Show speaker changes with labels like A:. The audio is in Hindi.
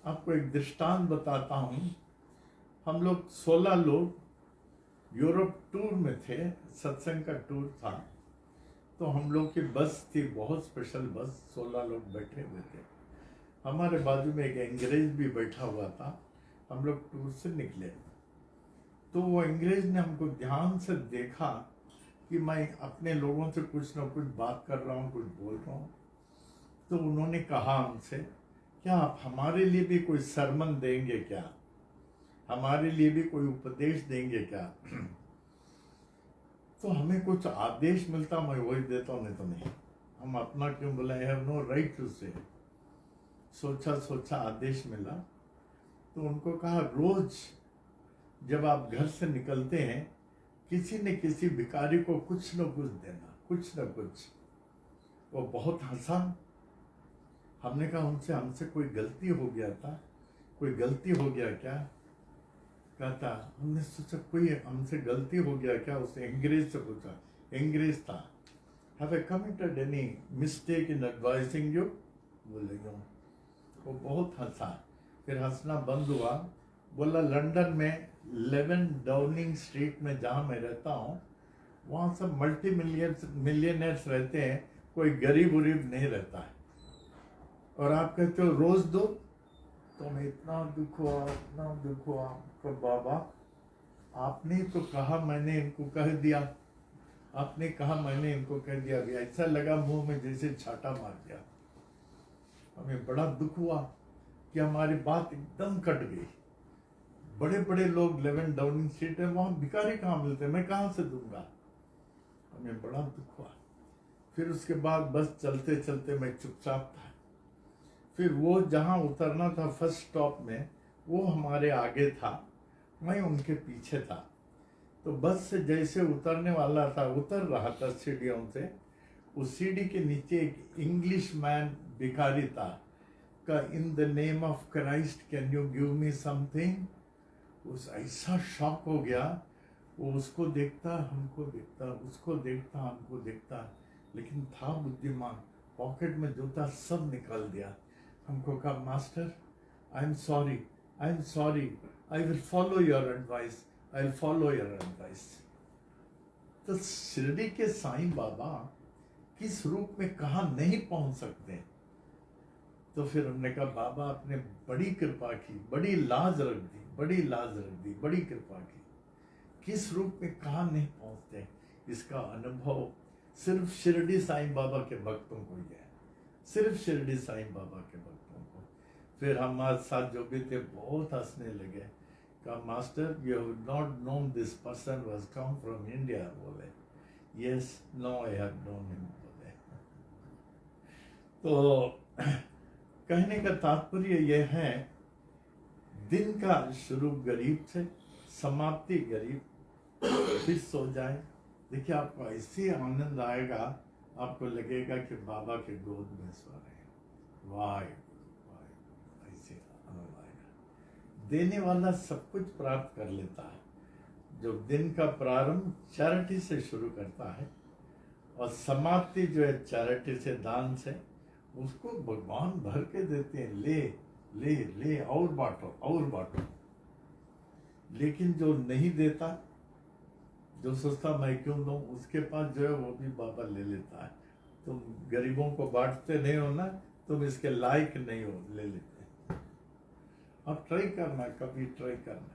A: आपको एक दृष्टांत बताता हूँ। हम लोग 16 लोग यूरोप टूर में थे, सत्संग का टूर था। तो हम लोग की बस थी, बहुत स्पेशल बस, 16 लोग बैठे हुए थे। हमारे बाजू में एक अंग्रेज भी बैठा हुआ था। हम लोग टूर से निकले तो वो अंग्रेज ने हमको ध्यान से देखा कि मैं अपने लोगों से कुछ ना कुछ बात कर रहा हूँ, कुछ बोल रहा हूँ। तो उन्होंने कहा हमसे, क्या आप हमारे लिए भी कोई सरमन देंगे क्या, हमारे लिए भी कोई उपदेश देंगे क्या? तो हमें कुछ आदेश मिलता मैं वही देता हूँ, नहीं तो नहीं। हम अपना क्यों बुलाए, हैव नो राइट टू से। सोचा आदेश मिला तो उनको कहा, रोज जब आप घर से निकलते हैं किसी न किसी भिखारी को कुछ न कुछ देना, कुछ न कुछ। वो बहुत हंसा। हमने कहा उनसे, हमसे कोई गलती हो गया था, कोई गलती हो गया क्या? कहता, हमने सोचा कोई हमसे गलती हो गया क्या? उसने अंग्रेज से पूछा, अंग्रेज था, have I committed any mistake in advising you? बोले यूं। वो बहुत हंसा, फिर हंसना बंद हुआ। बोला, लंदन में 11 डाउनिंग स्ट्रीट में जहाँ मैं रहता हूँ वहाँ सब मल्टी मिलियनर्स रहते हैं, कोई गरीब उरीब नहीं रहता है। और आप कहते हो रोज दो, तो मैं इतना दुख हुआ। तो बाबा आपने तो कहा, मैंने इनको कह दिया, आपने कहा मैंने इनको कह दिया। ऐसा लगा मुंह में जैसे छाटा मार दिया। हमें बड़ा दुख हुआ कि हमारी बात एकदम कट गई। बड़े बड़े लोग 11 डाउनिंग स्ट्रीट है, वहां भिखारी कहाँ मिलते, मैं कहाँ से दूंगा? हमें बड़ा दुख हुआ। फिर उसके बाद बस चलते चलते मैं चुपचाप था। फिर वो जहाँ उतरना था फर्स्ट स्टॉप में, वो हमारे आगे था, मैं उनके पीछे था। तो बस से जैसे उतरने वाला था, उतर रहा था सीढ़ियों से, उस सीढ़ी के नीचे एक इंग्लिश मैन भिखारी था का, in the name of Christ can you give me something? उस ऐसा शॉक हो गया। वो उसको देखता, हमको देखता, उसको देखता, हमको देखता, लेकिन था बुद्धिमान, पॉकेट में जूता सब निकाल दिया। हमको कहा, master I am sorry, I will follow your advice, I will follow your advice. तो शिरडी के साईं बाबा किस रूप में कहाँ नहीं पहुंच सकते। तो फिर हमने कहा, बाबा आपने बड़ी कृपा की, बड़ी लाज रख दी, बड़ी कृपा की। किस रूप में कहाँ नहीं पहुंचते, इसका अनुभव सिर्फ शिरडी साईं बाबा के भक्तों को ही है, सिर्फ शिरडी साईं बाबा के भक्तों को। फिर हमारे साथ जो भी थे बहुत हंसने लगे। कहा, master you have not known this person was come from India? बोले, yes, no I have known him. बोले, तो कहने का तात्पर्य यह है, दिन का शुरू गरीब से, समाप्ति गरीब, फिर सो जाए। देखिए आपको ऐसे आनंद आएगा, आपको लगेगा कि बाबा के गोद में सो रहे हैं। वाह, ऐसे आनंद आएगा। देने वाला सब कुछ प्राप्त कर लेता है। जो दिन का प्रारंभ चैरिटी से शुरू करता है और समाप्ति जो है चैरिटी से, दान से, उसको भगवान भर के देते हैं। ले ले ले, और बांटो। लेकिन जो नहीं देता, जो सोचता मैं क्यों दूं, उसके पास जो है वो भी बाबा ले लेता है। तुम गरीबों को बांटते नहीं हो ना, तुम इसके लायक नहीं हो, ले लेते। अब ट्राई करना, कभी ट्राई करना।